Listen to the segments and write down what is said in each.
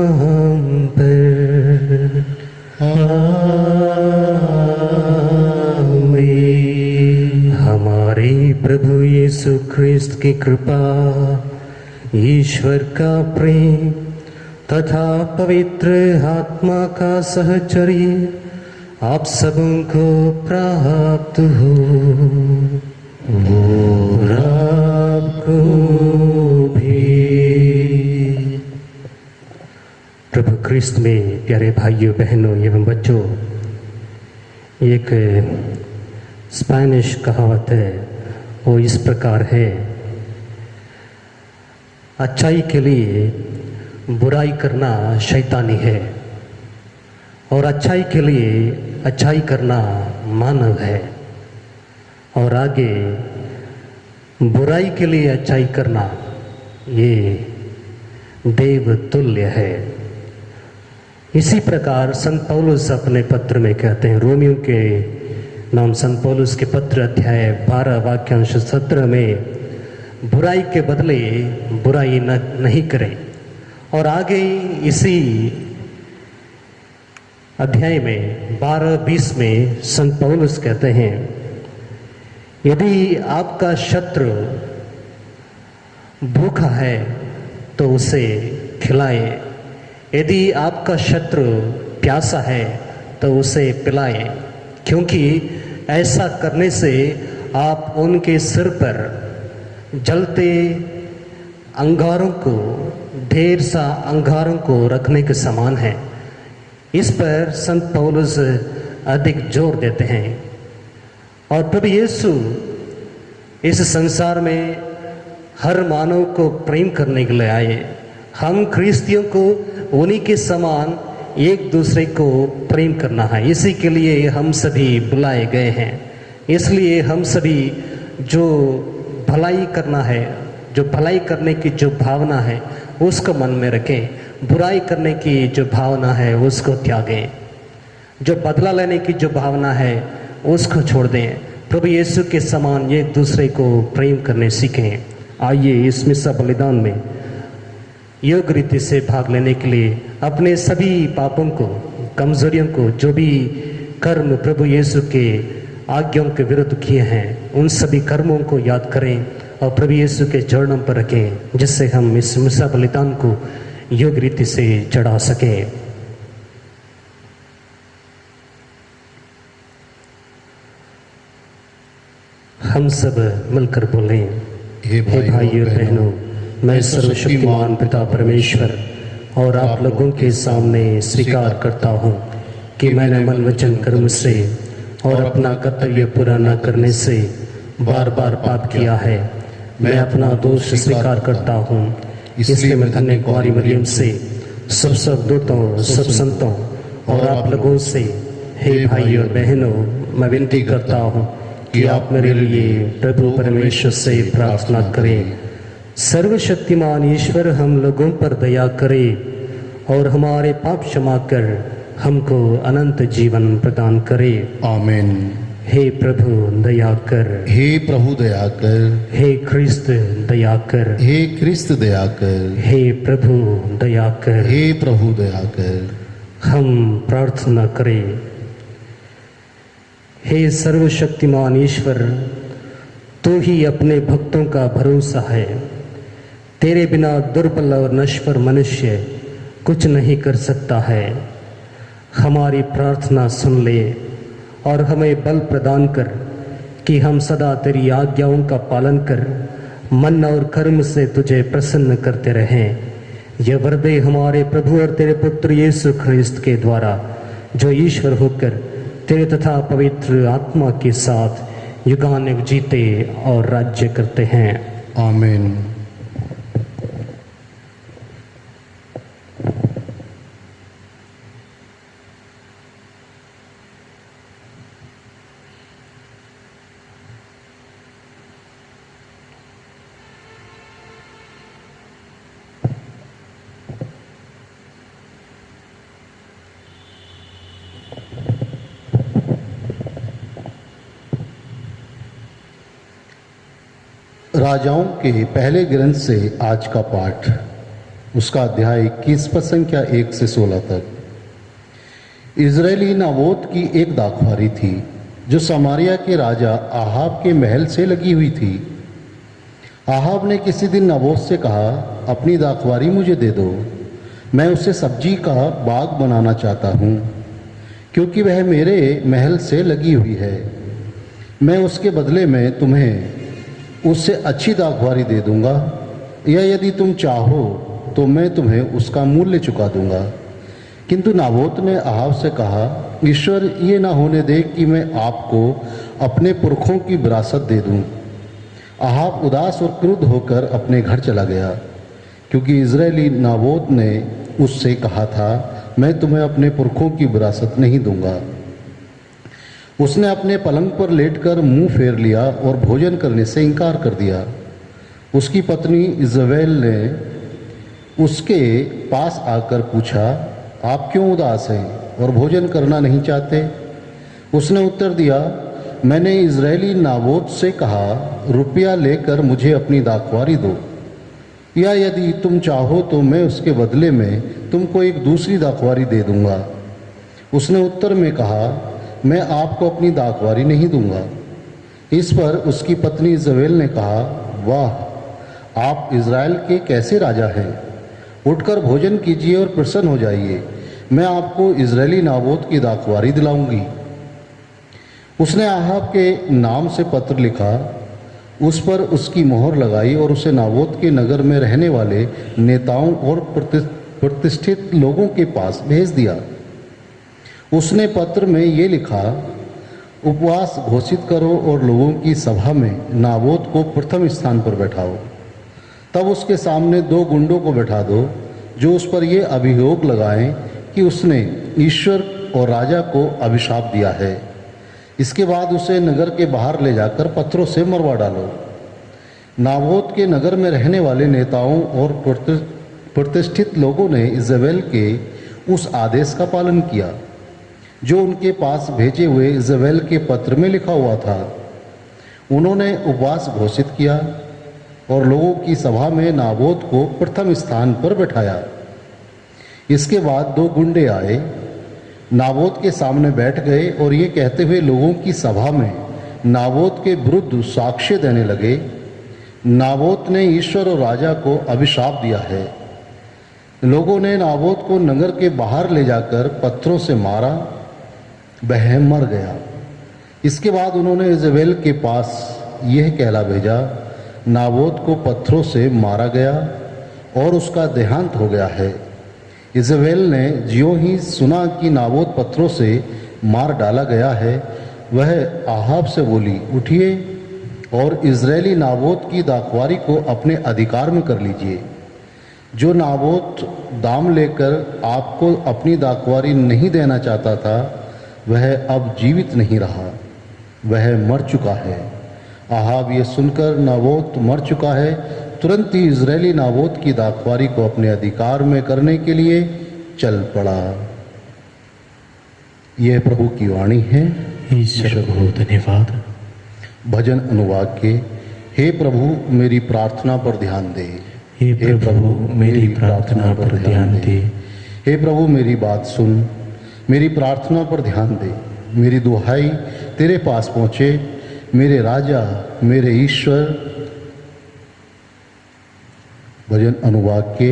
हम पर आमीन। हमारे प्रभु यीशु ख्रिस्त की कृपा, ईश्वर का प्रेम तथा पवित्र आत्मा का सहचर्य आप सबों को प्राप्त हो और आपको भी। प्रभु ख्रिस्त में प्यारे भाइयों बहनों एवं बच्चों, एक स्पेनिश कहावत है, वो इस प्रकार है, अच्छाई के लिए बुराई करना शैतानी है और अच्छाई के लिए अच्छाई करना मानव है, और आगे बुराई के लिए अच्छाई करना ये देव तुल्य है। इसी प्रकार संत पौलुस अपने पत्र में कहते हैं, रोमियो के नाम संत पौलुस के पत्र अध्याय 12 वाक्यांश 17 में, बुराई के बदले बुराई नहीं करें। और आगे इसी अध्याय में 12-20 में संत पौलुस कहते हैं, यदि आपका शत्रु भूखा है तो उसे खिलाए, यदि आपका शत्रु प्यासा है तो उसे पिलाए, क्योंकि ऐसा करने से आप उनके सिर पर जलते अंगारों को, ढेर सा अंगारों को रखने के समान है। इस पर संत पौलुस अधिक जोर देते हैं। और प्रभु यीशु इस संसार में हर मानव को प्रेम करने के लिए आए। हम ख्रिस्तियों को उन्हीं के समान एक दूसरे को प्रेम करना है, इसी के लिए हम सभी बुलाए गए हैं। इसलिए हम सभी जो भलाई करना है, जो भलाई करने की जो भावना है उसको मन में रखें, बुराई करने की जो भावना है उसको त्यागें, जो बदला लेने की जो भावना है उसको छोड़ दें। प्रभु यीशु के समान एक दूसरे को प्रेम करने सीखें। आइए इस मिसा बलिदान में योग्य रीति से भाग लेने के लिए अपने सभी पापों को, कमजोरियों को, जो भी कर्म प्रभु यीशु के आज्ञाओं के विरुद्ध किए हैं, उन सभी कर्मों को याद करें और प्रभु यीशु के चरणों पर रखें, जिससे हम इस मिसा बलिदान को योग्य रीति से चढ़ा सकें। हम सब मिलकर बोलें, हे भाइयों बहनों, मैं सर्वशक्तिमान पिता परमेश्वर और आप लोगों के सामने स्वीकार करता हूँ कि मैंने मन वचन कर्म से और अपना कर्तव्य पूरा न करने से बार बार पाप किया है। मैं अपना दोष स्वीकार करता हूँ, इसलिए मैं धन्य कुंवारी मरियम से, सब दूतों, सब संतों और आप लोगों से, हे भाइयों बहनों, मैं विनती करता हूँ कि आप मेरे लिए प्रभु परमेश्वर से प्रार्थना करें। सर्वशक्तिमान ईश्वर हम लोगों पर दया करे और हमारे पाप क्षमा कर हमको अनंत जीवन प्रदान करे। आमीन। हे प्रभु दया कर, हे प्रभु दया कर, हे ख्रिस्त दया कर, हे ख्रिस्त दया कर, हे प्रभु दया कर, हे प्रभु दया कर। हम प्रार्थना करें। हे सर्वशक्तिमान ईश्वर, तू ही अपने भक्तों का भरोसा है। तेरे बिना दुर्बल और नश्वर मनुष्य कुछ नहीं कर सकता है। हमारी प्रार्थना सुन ले और हमें बल प्रदान कर कि हम सदा तेरी आज्ञाओं का पालन कर मन और कर्म से तुझे प्रसन्न करते रहें। यह वरदे हमारे प्रभु और तेरे पुत्र यीशु ख्रिस्त के द्वारा, जो ईश्वर होकर तेरे तथा पवित्र आत्मा के साथ युगानुयुग जीते और राज्य करते हैं। आमीन। राजाओं के पहले ग्रंथ से आज का पाठ। उसका अध्याय 21 पद संख्या 1 से 16 तक। इजरायली नाबोत की एक दाखवारी थी जो समारिया के राजा आहाब के महल से लगी हुई थी। आहाब ने किसी दिन नाबोत से कहा, अपनी दाखवारी मुझे दे दो, मैं उससे सब्जी का बाग बनाना चाहता हूँ, क्योंकि वह मेरे महल से लगी हुई है। मैं उसके बदले में तुम्हें उससे अच्छी दाखवारी दे दूंगा, या यदि तुम चाहो तो मैं तुम्हें उसका मूल्य चुका दूंगा। किंतु नाबोत ने आहाब से कहा, ईश्वर ये ना होने दे कि मैं आपको अपने पुरखों की विरासत दे दूं। आहाब उदास और क्रुद्ध होकर अपने घर चला गया, क्योंकि इजरायली नाबोत ने उससे कहा था, मैं तुम्हें अपने पुरखों की विरासत नहीं दूंगा। उसने अपने पलंग पर लेटकर मुंह फेर लिया और भोजन करने से इनकार कर दिया। उसकी पत्नी इजबेल ने उसके पास आकर पूछा, आप क्यों उदास हैं और भोजन करना नहीं चाहते? उसने उत्तर दिया, मैंने इजरायली नाबोत से कहा, रुपया लेकर मुझे अपनी दाखवारी दो, या यदि तुम चाहो तो मैं उसके बदले में तुमको एक दूसरी दाखवारी दे दूंगा। उसने उत्तर में कहा, मैं आपको अपनी दाखवारी नहीं दूंगा। इस पर उसकी पत्नी इजबेल ने कहा, वाह, आप इज़राइल के कैसे राजा हैं? उठकर भोजन कीजिए और प्रसन्न हो जाइए, मैं आपको इजरायली नाबोत की दाखवारी दिलाऊंगी। उसने आहाब के नाम से पत्र लिखा, उस पर उसकी मोहर लगाई और उसे नाबोत के नगर में रहने वाले नेताओं और प्रतिष्ठित लोगों के पास भेज दिया। उसने पत्र में ये लिखा, उपवास घोषित करो और लोगों की सभा में नाबोत को प्रथम स्थान पर बैठाओ। तब उसके सामने 2 गुंडों को बैठा दो, जो उस पर यह अभियोग लगाएं कि उसने ईश्वर और राजा को अभिशाप दिया है। इसके बाद उसे नगर के बाहर ले जाकर पत्थरों से मरवा डालो। नाबोत के नगर में रहने वाले नेताओं और प्रतिष्ठित लोगों ने इजबेल के उस आदेश का पालन किया जो उनके पास भेजे हुए इजबेल के पत्र में लिखा हुआ था। उन्होंने उपवास घोषित किया और लोगों की सभा में नाबोत को प्रथम स्थान पर बैठाया। इसके बाद 2 गुंडे आए, नाबोत के सामने बैठ गए और ये कहते हुए लोगों की सभा में नाबोत के विरुद्ध साक्ष्य देने लगे, नाबोत ने ईश्वर और राजा को अभिशाप दिया है। लोगों ने नाबोत को नगर के बाहर ले जाकर पत्थरों से मारा, वह मर गया। इसके बाद उन्होंने इजबेल के पास यह कहला भेजा, नाबोत को पत्थरों से मारा गया और उसका देहांत हो गया है। इजबेल ने ज्यों ही सुना कि नाबोत पत्थरों से मार डाला गया है, वह आहाब से बोली, उठिए और इजरायली नाबोत की दाखवारी को अपने अधिकार में कर लीजिए। जो नाबोत दाम लेकर आपको अपनी दाखवारी नहीं देना चाहता था, वह अब जीवित नहीं रहा, वह मर चुका है। आहाब ये सुनकर नाबोत मर चुका है, तुरंत ही इजरायली नाबोत की दाखवारी को अपने अधिकार में करने के लिए चल पड़ा। यह प्रभु की वाणी है। ईश्वर को धन्यवाद। भजन अनुवाद के, हे प्रभु मेरी प्रार्थना पर ध्यान दे। हे प्रभु मेरी प्रार्थना पर ध्यान दे। हे प्रभु मेरी बात सुन, मेरी प्रार्थना पर ध्यान दे। मेरी दुहाई तेरे पास पहुँचे, मेरे राजा मेरे ईश्वर। भजन अनुवाद के,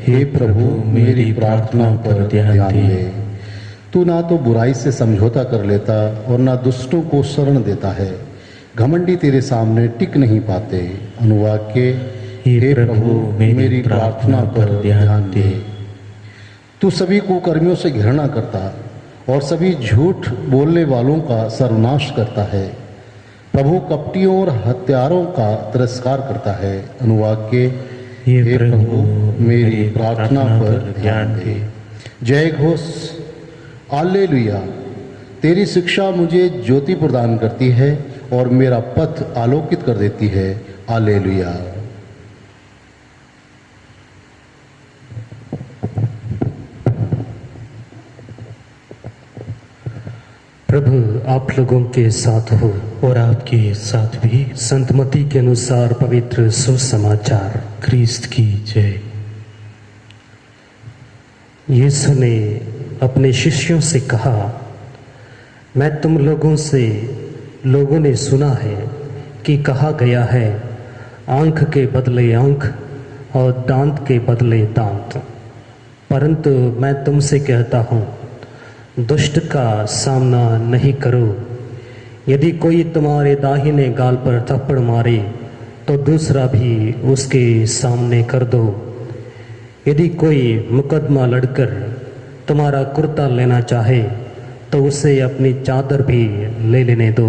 हे प्रभु मेरी प्रार्थना पर ध्यान दे। तू ना तो बुराई से समझौता कर लेता और ना दुष्टों को शरण देता है। घमंडी तेरे सामने टिक नहीं पाते। अनुवाद के, हे प्रभु मेरी प्रार्थना पर ध्यान दे। तू सभी कुकर्मियों से घृणा करता और सभी झूठ बोलने वालों का सर्वनाश करता है। प्रभु कपटियों और हत्यारों का तिरस्कार करता है। अनुवाद के, हे प्रभु मेरी प्रार्थना पर ध्यान दे। जय घोष, हालेलुया। तेरी शिक्षा मुझे ज्योति प्रदान करती है और मेरा पथ आलोकित कर देती है। हालेलुया। प्रभु आप लोगों के साथ हो और आपके साथ भी। संत मत्ती के अनुसार पवित्र सुसमाचार। क्रिस्त की जय। यीशु ने अपने शिष्यों से कहा, मैं तुम लोगों ने सुना है कि कहा गया है, आंख के बदले आंख और दांत के बदले दांत। परंतु मैं तुमसे कहता हूँ, दुष्ट का सामना नहीं करो। यदि कोई तुम्हारे दाहिने गाल पर थप्पड़ मारे तो दूसरा भी उसके सामने कर दो। यदि कोई मुकदमा लड़कर तुम्हारा कुर्ता लेना चाहे तो उसे अपनी चादर भी ले लेने दो।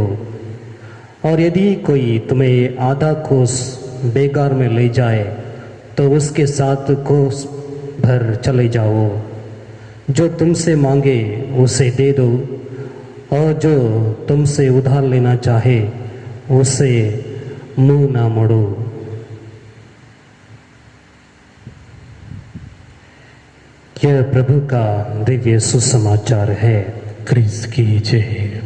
और यदि कोई तुम्हें आधा कोस बेगार में ले जाए तो उसके साथ कोस भर चले जाओ। जो तुमसे मांगे उसे दे दो, और जो तुमसे उधार लेना चाहे उसे मुंह ना मोड़ो। यह प्रभु का दिव्य सुसमाचार है। क्रिस्त की जय।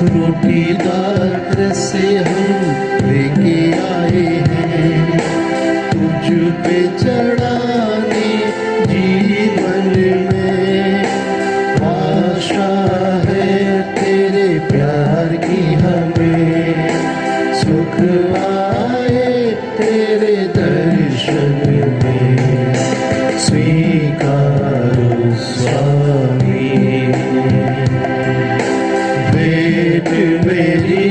रोटी दार से हम लेके आए हैं, तुझ पे चढ़ाने जीवन में। आशा है तेरे प्यार की हमें, सुख आए तेरे दर्शन में। स्वीकारो स्वामी भेंट मेरी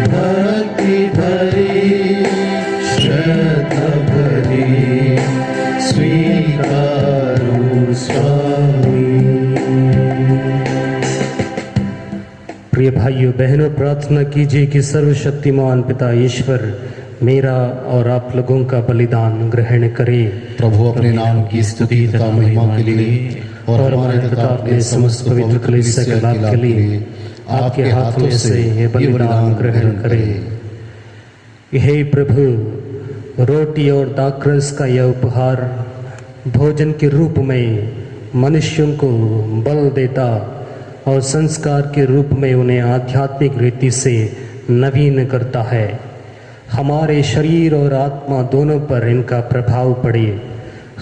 भक्ति भरी, श्रद्धा भरी। स्वीकारो स्वामी। प्रिय भाइयों बहनों, प्रार्थना कीजिए कि सर्वशक्तिमान पिता ईश्वर मेरा और आप लोगों का बलिदान ग्रहण करे। प्रभु अपने नाम की स्तुति तथा महिमा के लिए और हमारे तथा अपने समस्त पवित्र कलीसिया के लाभ के लिए आपके हाथों से ये बलिदान ग्रहण करे। हे प्रभु, रोटी और दाखरस का यह उपहार भोजन के रूप में मनुष्यों को बल देता और संस्कार के रूप में उन्हें आध्यात्मिक रीति से नवीन करता है। हमारे शरीर और आत्मा दोनों पर इनका प्रभाव पड़े।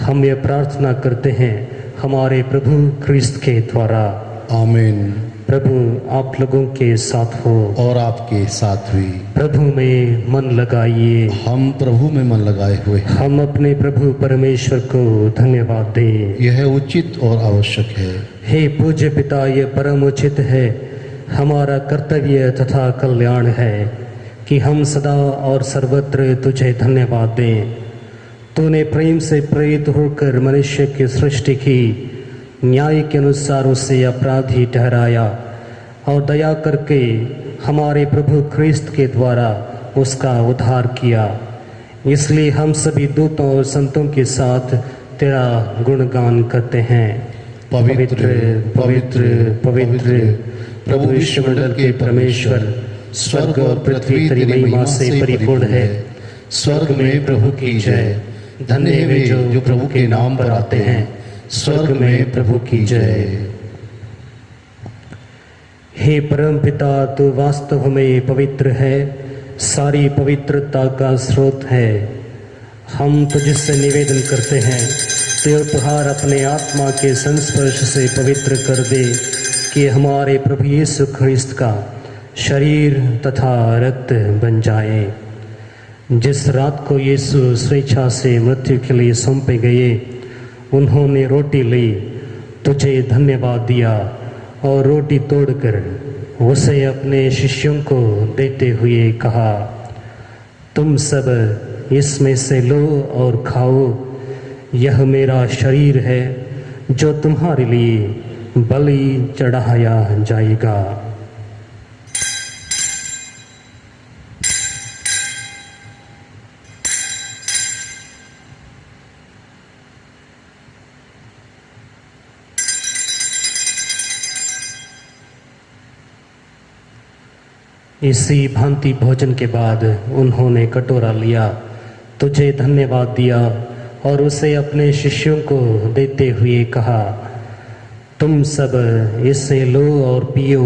हम ये प्रार्थना करते हैं हमारे प्रभु क्रिस्त के द्वारा। आमीन। प्रभु आप लोगों के साथ हो और आपके साथ भी। प्रभु में मन लगाइए। हम प्रभु में मन लगाए हुए हैं। हम अपने प्रभु परमेश्वर को धन्यवाद दें। यह उचित और आवश्यक है। हे पूज्य पिता, यह परम उचित है, हमारा कर्तव्य तथा कल्याण है कि हम सदा और सर्वत्र तुझे धन्यवाद दें। तूने प्रेम से प्रेरित होकर मनुष्य की सृष्टि की, न्याय के अनुसार उसे अपराधी ठहराया और दया करके हमारे प्रभु क्रिस्त के द्वारा उसका उद्धार किया। इसलिए हम सभी दूतों और संतों के साथ तेरा गुणगान करते हैं। पवित्र पवित्र पवित्र प्रभु विश्वमंडल के परमेश्वर, स्वर्ग और पृथ्वी तेरी महिमा से परिपूर्ण है। स्वर्ग में प्रभु की जय। धन्य है वे जो प्रभु के नाम पर आते हैं। स्वर्ग में प्रभु की जय। हे परम पिता, तू वास्तव में पवित्र है, सारी पवित्रता का स्रोत है। हम तुझसे निवेदन करते हैं, ते उपहार अपने आत्मा के संस्पर्श से पवित्र कर दे कि हमारे प्रभु यीशु ख्रिस्त का शरीर तथा रक्त बन जाए। जिस रात को यीशु स्वेच्छा से मृत्यु के लिए सौंपे गए, उन्होंने रोटी ली, तुझे धन्यवाद दिया और रोटी तोड़कर उसे अपने शिष्यों को देते हुए कहा, तुम सब इसमें से लो और खाओ, यह मेरा शरीर है जो तुम्हारे लिए बलि चढ़ाया जाएगा। इसी भांति भोजन के बाद उन्होंने कटोरा लिया, तुझे धन्यवाद दिया और उसे अपने शिष्यों को देते हुए कहा, तुम सब इसे लो और पियो,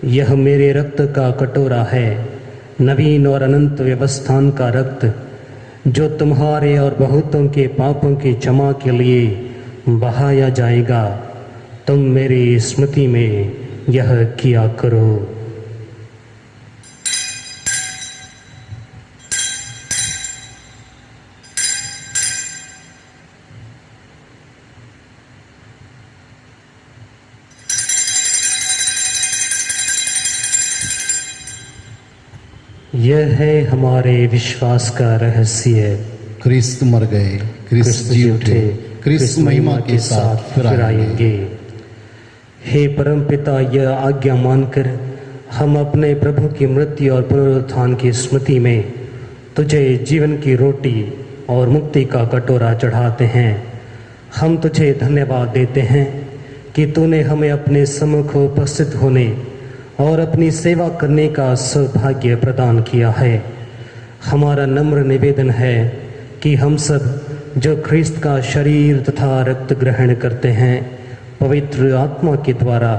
यह मेरे रक्त का कटोरा है, नवीन और अनंत व्यवस्थान का रक्त, जो तुम्हारे और बहुतों के पापों की क्षमा के लिए बहाया जाएगा। तुम मेरी स्मृति में यह किया करो। यह है हमारे विश्वास का रहस्य। क्रिस्त मर गए, क्रिस्त जी उठे, क्रिस्त महिमा के साथ फिर आएंगे। हे परमपिता, यह आज्ञा मानकर हम अपने प्रभु की मृत्यु और पुनरुत्थान की स्मृति में तुझे जीवन की रोटी और मुक्ति का कटोरा चढ़ाते हैं। हम तुझे धन्यवाद देते हैं कि तूने हमें अपने सम्मुख उपस्थित होने और अपनी सेवा करने का सौभाग्य प्रदान किया है। हमारा नम्र निवेदन है कि हम सब जो ख्रिस्त का शरीर तथा रक्त ग्रहण करते हैं, पवित्र आत्मा के द्वारा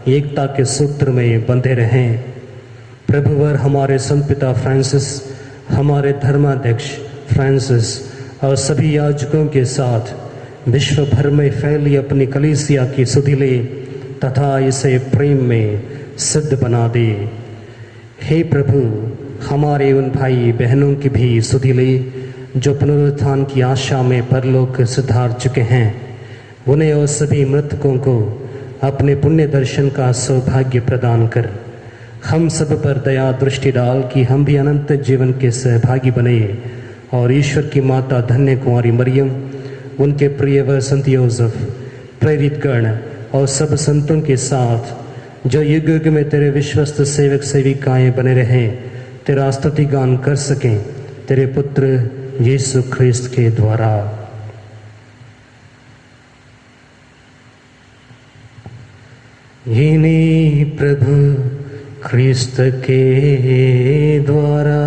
एकता के सूत्र में बंधे रहें। प्रभुवर हमारे संत पिता फ्रांसिस, हमारे धर्माध्यक्ष फ्रांसिस और सभी याजकों के साथ विश्व भर में फैली अपनी कलीसिया की सुधि ले तथा इसे प्रेम में सिद्ध बना दे। हे प्रभु, हमारे उन भाई बहनों की भी सुधि ले जो पुनरुत्थान की आशा में परलोक सिधार चुके हैं। उन्हें और सभी मृतकों को अपने पुण्य दर्शन का सौभाग्य प्रदान कर हम सब पर दया दृष्टि डाल कि हम भी अनंत जीवन के सहभागी बने और ईश्वर की माता धन्य कुंवारी मरियम, उनके प्रिय व संत योसेफ, प्रेरित गण और सब संतों के साथ जो युग युग में तेरे विश्वस्त सेवक सेविकाएं बने रहें, तेरा स्तुति गान कर सकें तेरे पुत्र यीशु ख्रिस्त के द्वारा। इन्हीं प्रभु ख्रिस्त के द्वारा,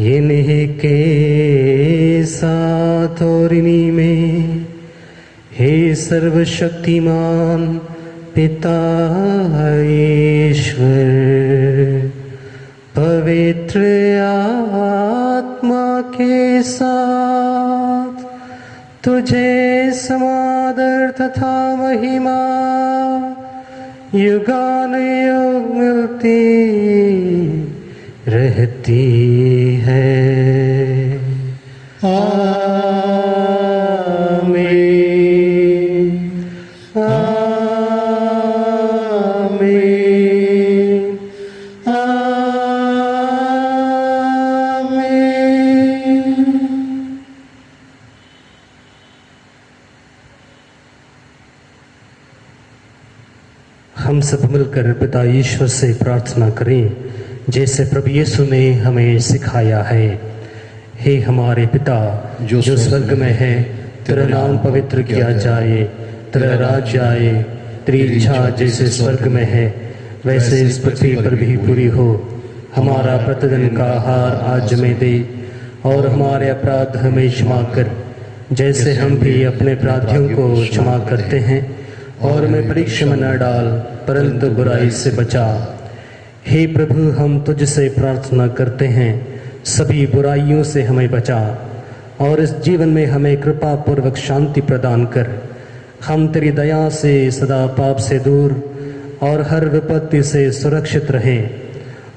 इन्हीं के साथ और इन्हीं में, हे सर्वशक्तिमान पिता ईश्वर, पवित्र आत्मा के साथ तुझे समादर तथा महिमा युगानुयुग मिलती रहती है। हम सब मिलकर पिता ईश्वर से प्रार्थना करें जैसे प्रभु यीशु ने हमें सिखाया है। हे हमारे पिता जो स्वर्ग में है, तेरा नाम पवित्र किया जाए, तेरा राज्य आए, तेरी इच्छा जैसे स्वर्ग में है वैसे इस पृथ्वी पर भी पूरी हो। हमारा प्रतिदिन का आहार आज हमें दे और हमारे अपराध हमें क्षमा कर जैसे हम भी अपने अपराधियों को क्षमा करते हैं, और हमें परीक्षा में न डाल परंतु बुराई से बचा। हे प्रभु, हम तुझसे प्रार्थना करते हैं, सभी बुराइयों से हमें बचा और इस जीवन में हमें कृपा पूर्वक शांति प्रदान कर। हम तेरी दया से सदा पाप से दूर और हर विपत्ति से सुरक्षित रहें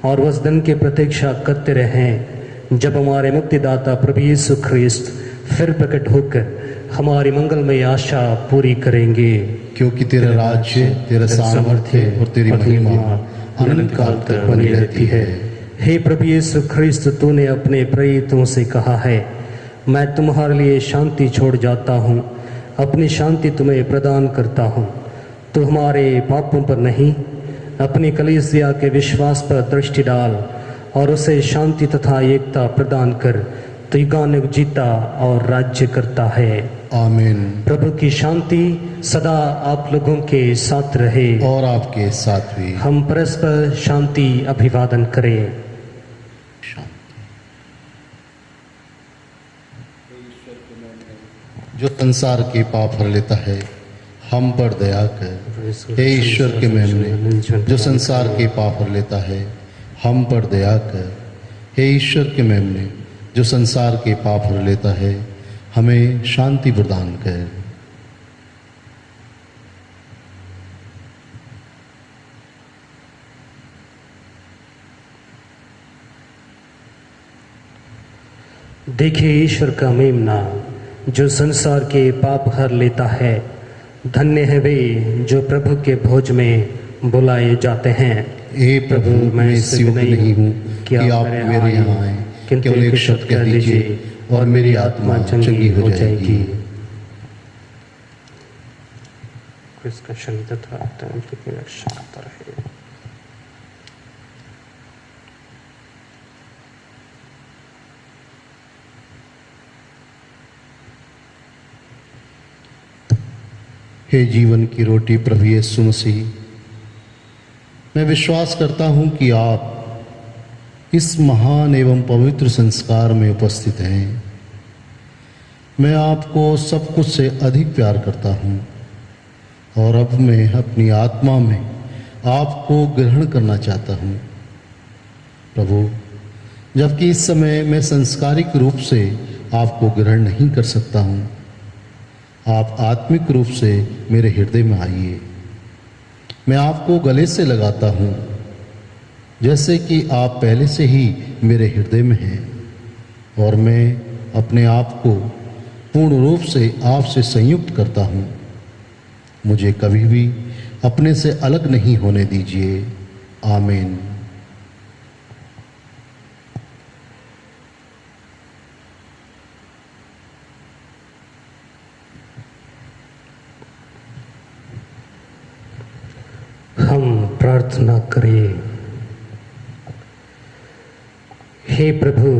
और उस दिन की प्रतीक्षा करते रहें जब हमारे मुक्तिदाता प्रभु यीशु ख्रिस्त फिर प्रकट होकर हमारी मंगलमय आशा पूरी करेंगे। क्योंकि तेरा राज्य, तेरा सामर्थ्य और तेरी महिमा अनंत काल तक बनी रहती है। हे प्रभु यीशु ख्रिस्त, तूने अपने प्रेरितों से कहा है, मैं तुम्हारे लिए शांति छोड़ जाता हूँ, अपनी शांति तुम्हें प्रदान करता हूँ। तू हमारे पापों पर नहीं, अपनी कलीसिया के विश्वास पर दृष्टि डाल और उसे शांति तथा एकता प्रदान कर। तू युगानुग जीता और राज्य करता है। आमीन। प्रभु की शांति सदा आप लोगों के साथ रहे और आपके साथ भी। हम परस्पर शांति अभिवादन करें। जो संसार के पाप हर लेता है, हम पर दया कर। हे ईश्वर के मेमने, जो संसार के पाप हर लेता है, हम पर दया कर। हे ईश्वर के मेमने, जो संसार के पाप हर लेता है, हमें शांति प्रदान कर। देखिए ईश्वर का मेमना जो संसार के पाप हर लेता है। धन्य है वे जो प्रभु के भोज में बुलाए जाते हैं। हे प्रभु, मैं इस योग्य नहीं हूँ कि आप मेरे यहाँ आए, केवल एक शब्द कह दीजिए और मेरी आत्मा चंगी हो जाएगी। इसका शरीर तथा आत्मा की रक्षा करता रहे। हे जीवन की रोटी प्रभु यीशु मसीह, मैं विश्वास करता हूँ कि आप इस महान एवं पवित्र संस्कार में उपस्थित हैं। मैं आपको सब कुछ से अधिक प्यार करता हूँ और अब मैं अपनी आत्मा में आपको ग्रहण करना चाहता हूँ। प्रभु, जबकि इस समय मैं सांस्कारिक रूप से आपको ग्रहण नहीं कर सकता हूँ, आप आत्मिक रूप से मेरे हृदय में आइए। मैं आपको गले से लगाता हूँ जैसे कि आप पहले से ही मेरे हृदय में हैं और मैं अपने आप को पूर्ण रूप से आपसे संयुक्त करता हूँ। मुझे कभी भी अपने से अलग नहीं होने दीजिए। आमीन। हम प्रार्थना करें। हे प्रभु,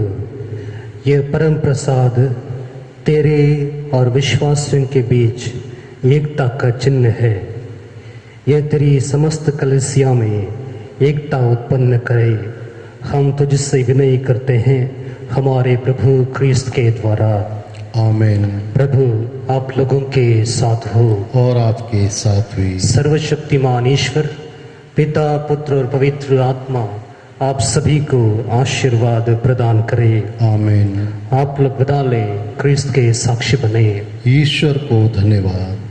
यह परम प्रसाद तेरे और विश्वासियों के बीच एकता का चिन्ह है। यह तेरी समस्त कलीसिया में एकता उत्पन्न करे। हम तुझसे विनय करते हैं हमारे प्रभु ख्रिस्त के द्वारा। आमीन। प्रभु आप लोगों के साथ हो और आपके साथ भी। सर्वशक्तिमान ईश्वर पिता, पुत्र और पवित्र आत्मा आप सभी को आशीर्वाद प्रदान करे। आमीन। आप लोग बदले ख्रिस्त के साक्षी बने। ईश्वर को धन्यवाद।